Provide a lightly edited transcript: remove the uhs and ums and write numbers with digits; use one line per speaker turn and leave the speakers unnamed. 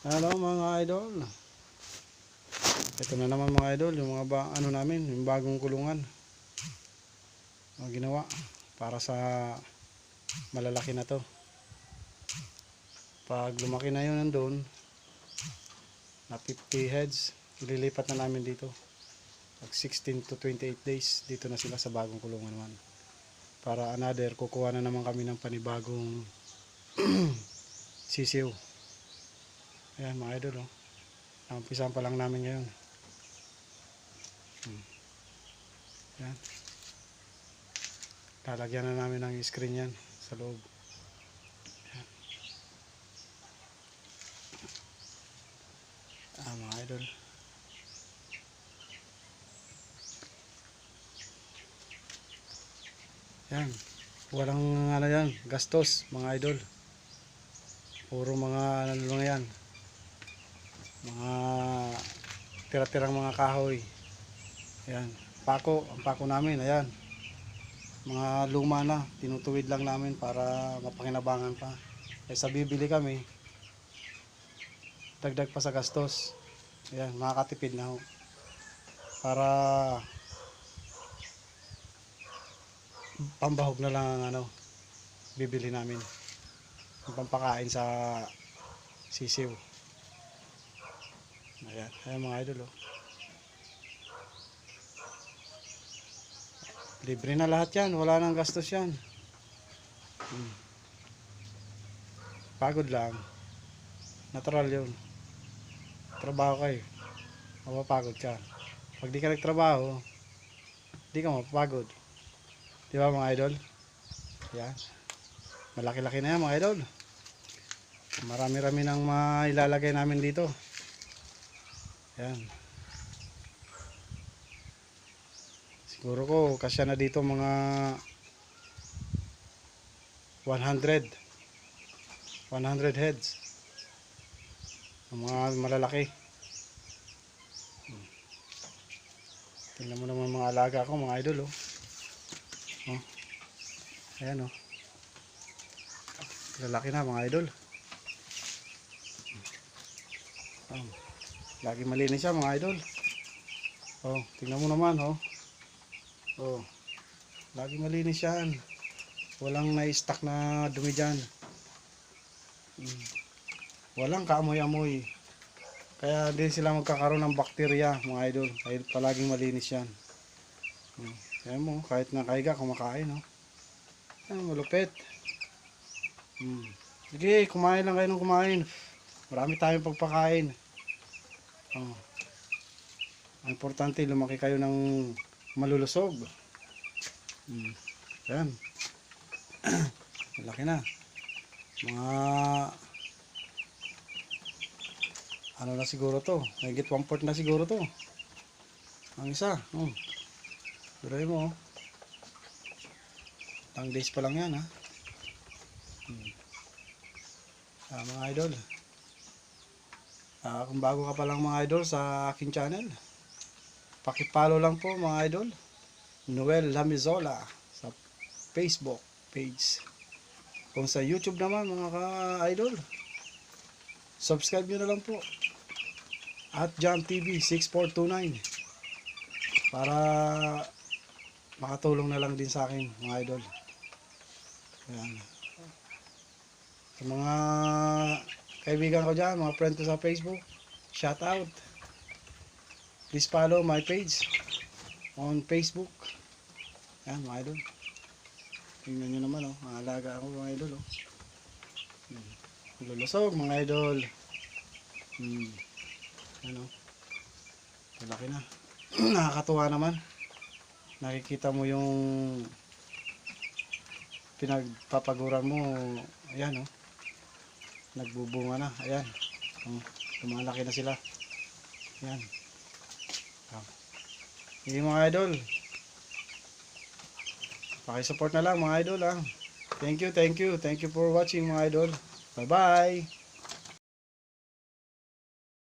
Hello mga idol. Ito na naman mga idol, yung mga ano namin, yung bagong kulungan. Ang ginawa para sa malalaki na to. Pag lumaki na yun nandun, na 50 heads, ililipat na namin dito. Pag 16 to 28 days, dito na sila sa bagong kulungan naman. Para another, kukuha na naman kami ng panibagong sisiw. Ayan mga idol, oh. Umpisahan pa lang namin ngayon. Ayan. Lalagyan na namin ng screen yan sa loob. Ayan. Mga idol. Yan. Walang ano yan, gastos mga idol. Puro mga ano lang yan. Mga tira-tirang mga kahoy. Ayan. Pako, ang pako namin, ayan. Mga luma na, tinutuwid lang namin para mapakinabangan pa. Sa bibili kami, dagdag pa sa gastos. Ayan, makakatipid na ho. Para pambahog na lang ang ano, bibili namin. Ang pampakain sa sisiw. Ayan, ayan mga idol, oh. Libre na lahat yan, wala nang gastos yan. Pagod lang. Natural yun. Trabaho kayo, mapapagod ka. Pag di ka nagtrabaho, di ka mapapagod. Di ba mga idol? Yan. Malaki-laki na yan mga idol. Marami-rami nang mailalagay namin dito. Yan. Siguro ko kasya na dito mga 100 heads. Mga malalaki. Tingnan mo naman mga alaga ko mga idol, oh. Oh. Ayan, oh. Lalaki na mga idol. Oh. Lagi malinis siya mga idol. Oh, tingnan mo naman, oh. Oh. Lagi malinis yan. Walang na-stack na dumi dyan. Walang kaamoy-amoy. Kaya din sila magkakaroon ng bakterya mga idol. Kahit palaging malinis yan. Ayan mo, kahit nakahiga kumakain, oh. Ayan, malupit. Sige, kumain lang kayo ng kumain. Marami tayong pagpakain. Oh. Ang importante, lumaki kayo ng malulusog. Ayan. Malaki na. Mga ano na siguro to. Higit 1/4 na siguro to. Ang isa. Duray mo, oh. Tang days pa lang yan, ha. Mga idol. Kung bago ka pa lang mga idol sa aking channel, pakipollow lang po mga idol. Noel Lamizola sa Facebook page. Kung sa YouTube naman mga ka-idol, subscribe nyo na lang po. At Jam TV 6429 para makatulong na lang din sa akin mga idol. Ayan. Sa mga kaibigan ko dyan, mga friend ko sa Facebook, shout out. Please follow my page on Facebook. Ayan mga idol. Tingnan nyo naman, oh. Mga alaga ako mga idol, oh. Lulusog mga idol. Ano, malaki na. Nakakatuwa naman. Nakikita mo yung pinagpapaguran mo. Ayan, oh. Nagbubunga na. Ayan. Lumalaki na sila. Ayan. Hindi mga idol. Pakisupport na lang mga idol, ha. Thank you for watching mga idol. Bye bye.